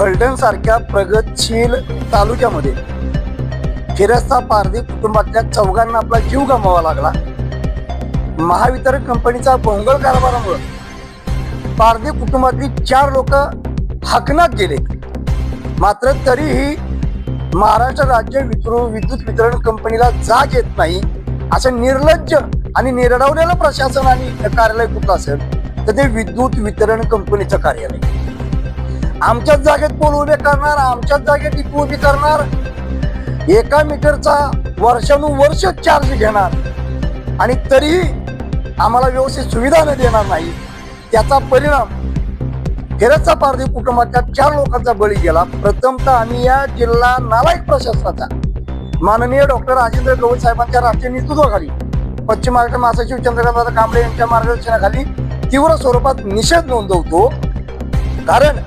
फलटण सारख्या प्रगतशील तालुक्यामध्ये फिरस्ता पारधी कुटुंबातल्या चौघांना आपला जीव गमवावा लागला। महावितरण कंपनीचा भोंगळ कारभारामुळे पारधी कुटुंबातली 4 लोक हकनात गेले। मात्र तरीही महाराष्ट्र राज्य विद्युत वितरण कंपनीला जाग येत नाही। असं निर्लज्ज आणि निरडवलेलं प्रशासन आणि कार्यालय कुठलं असेल तर ते विद्युत वितरण कंपनीचं कार्यालय। आमच्याच जागेत पोल उभे करणार, आमच्याच जागेत टिपू उभी करणार, 1 मीटरचा वर्षानुवर्ष चार्ज घेणार आणि तरीही आम्हाला व्यवस्थित सुविधा न देणार नाही। त्याचा परिणाम फिरस्ता पारधी कुटुंबाच्या 4 लोकांचा बळी गेला। प्रथमतः आम्ही या जिल्हा नालायक प्रशासनाचा माननीय डॉक्टर राजेंद्र गवई साहेबांच्या राष्ट्रीय नेतृत्वाखाली पश्चिम महाराष्ट्र महासचिव चंद्रकांत कांबळे यांच्या मार्गदर्शनाखाली तीव्र स्वरूपात निषेध नोंदवतो। कारण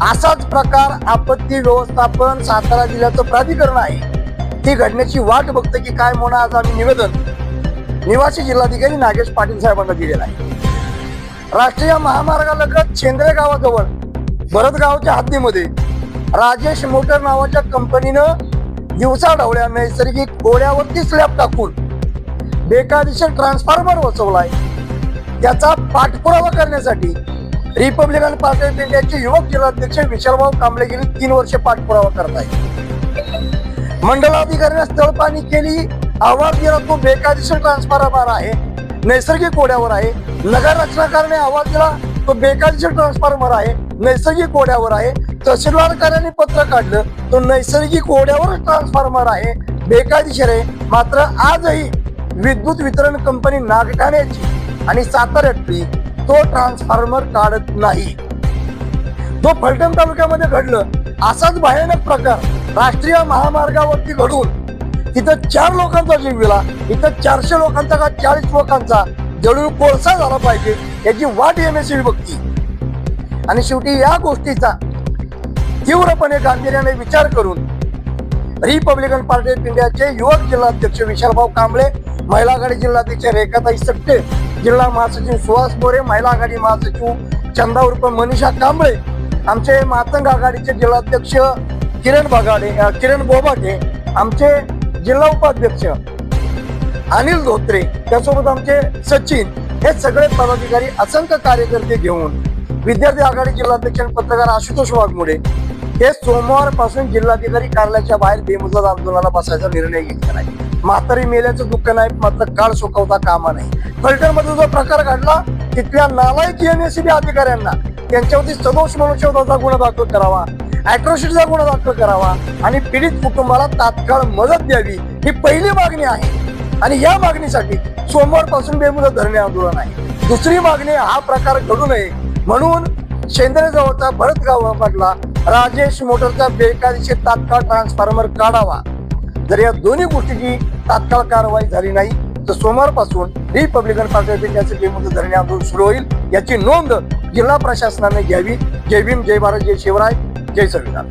असाच प्रकार आपत्ती व्यवस्थापन सातारा जिल्ह्याचं प्राधिकरण आहे ती घडण्याची वाट बघते की काय म्हणून आज आम्ही निवेदन निवासी जिल्हाधिकारी नागेश पाटील साहेबांना दिलेलं आहे। राष्ट्रीय महामार्गालगत शेंद्रे गावाजवळ भरतगावच्या हद्दीमध्ये राजेश मोटर नावाच्या कंपनीनं दिवसाढवळ्या नैसर्गिक कोड्यावरती स्लॅब टाकून बेकायदेशीर ट्रान्सफॉर्मर बसवलाय। त्याचा पाठपुरावा करण्यासाठी रिपब्लिकन पार्टी ऑफ इंडियाचे युवक जिल्हाध्यक्ष विशालभाऊ कांबळे गेली 3 वर्षे पाठपुरावा करत आहेत। मंडलाधिकाऱ्यांनी स्थळपाहणी केली, अहवाल दिला तो बेकायदेशीर ट्रान्सफॉर्मर आहे, नैसर्गिक कोड्यावर आहे। नगर रचनाकाराने अहवाल दिला तो बेकायदेशीर ट्रान्सफॉर्मर आहे, नैसर्गिक कोड्यावर आहे। तहसीलदारांनी पत्र काढलं तो नैसर्गिक कोड्यावर ट्रान्सफॉर्मर आहे, बेकायदेशीर आहे। मात्र आजही विद्युत वितरण कंपनी नागठाण्याची आणि साताऱ्यातली तो ट्रान्सफॉर्मर काढत नाही। जो फलटण तालुक्यामध्ये घडलं असाच भयानक प्रकार राष्ट्रीय महामार्गावरती घडून तिथं 4 लोकांचा जीव गेला, इथं 400 लोकांचा का 40 लोकांचा जळून कोळसा झाला पाहिजे याची वाट MSEB बघती। आणि शेवटी या गोष्टीचा तीव्रपणे गांभीर्याने विचार करून रिपब्लिकन पार्टी ऑफ इंडियाचे युवक जिल्हाध्यक्ष विशालभाऊ कांबळे, महिला आघाडी जिल्हाध्यक्ष रेखाताई सट्टे, जिल्हा महासचिव सुहास मोरे, महिला आघाडी महासचिव चंदा उर्फ मनीषा कांबळे, आमचे मातंग आघाडीचे जिल्हाध्यक्ष किरण बोबाटे, आमचे जिल्हा उपाध्यक्ष अनिल धोत्रे, त्यासोबत आमचे सचिन, हे सगळे पदाधिकारी असंख्य कार्यकर्ते घेऊन विद्यार्थी आघाडी जिल्हाध्यक्ष पत्रकार आशुतोष वाघमोडे हे सोमवारपासून जिल्हाधिकारी कार्यालयाच्या बाहेर बेमुदत आंदोलनाला बसायचा निर्णय घेतला आहे। म्हातारी मेल्याचं दुःख नाही, मात्र काळ सुकवता कामा नाही। फलटण मध्ये जो प्रकार घडला तिथल्या नालायक MSEB अधिकाऱ्यांना त्यांच्यावरती सदोष मनुष्यवधाचा गुन्हा दाखल करावा, अॅट्रॉसिटीचा गुन्हा दाखल करावा आणि पीडित कुटुंबाला तात्काळ मदत द्यावी ही पहिली मागणी आहे। आणि या मागणीसाठी सोमवारपासून बेमुदत धरणे आंदोलन आहे। दुसरी मागणी हा प्रकार घडू नये म्हणून शेंद्रे जवळचा भरतगावामधला राजेश मोटरचा बेकायदेशीर तात्काळ ट्रान्सफॉर्मर काढावा। जर या दोन्ही गोष्टीची तात्काळ कारवाई झाली नाही तर सोमवारपासून रिपब्लिकन पार्टी ऑफ इंडियाचे बेमुदत धरणे आंदोलन सुरू होईल याची नोंद जिल्हा प्रशासनाने घ्यावी। जय भीम, जय भारत, जय शिवराय, जय संविधान।